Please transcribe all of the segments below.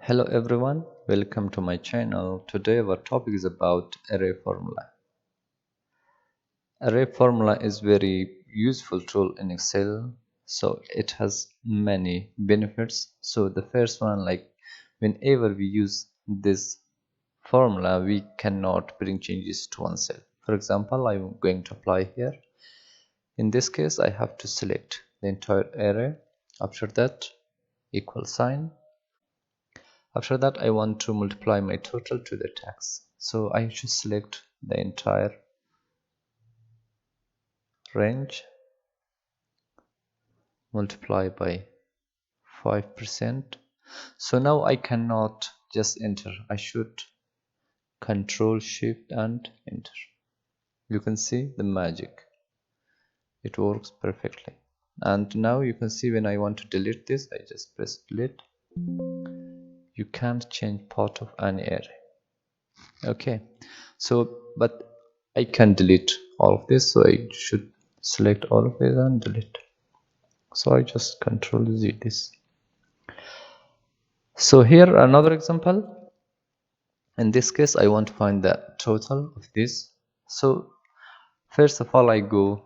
Hello everyone, welcome to my channel. Today our topic is about array formula. Array formula is very useful tool in Excel. So it has many benefits. So the first one, like whenever we use this formula, we cannot bring changes to one cell. For example, I'm going to apply here. In this case, I have to select the entire array. After that, equal sign. After that, I want to multiply my total to the tax. So I should select the entire range, multiply by 5%. So now I cannot just enter. I should Control Shift and enter. You can see the magic. It works perfectly. And now you can see when I want to delete this, I just press delete. You can't change part of any array. Okay, so but I can delete all of this, so I should select all of this and delete. So I just Control Z this. So here another example. In this case, I want to find the total of this. So first of all, I go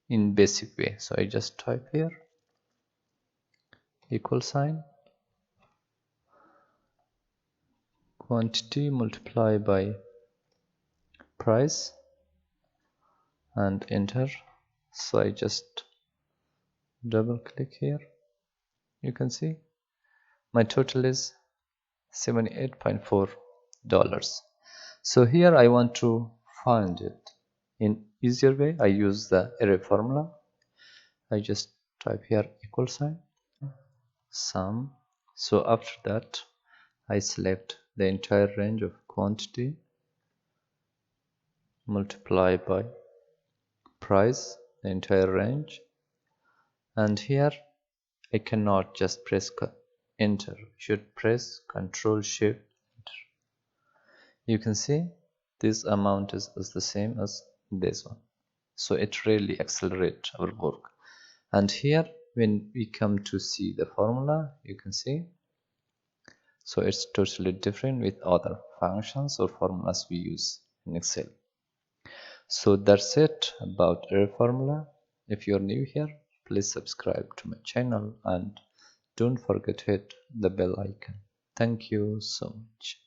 in basic way. So I just type here equal sign, quantity multiply by price and enter. So I just double click here. You can see my total is $78.4. So here I want to find it in easier way. I use the array formula. I just type here equal sign sum. So after that I select the entire range of quantity multiply by price, the entire range, and here I cannot just press enter. I should press Control Shift enter. You can see this amount is the same as this one, so it really accelerates our work. And here when we come to see the formula, you can see so it's totally different with other functions or formulas we use in Excel. So that's it about array formula. If you're new here, please subscribe to my channel and don't forget to hit the bell icon. Thank you so much.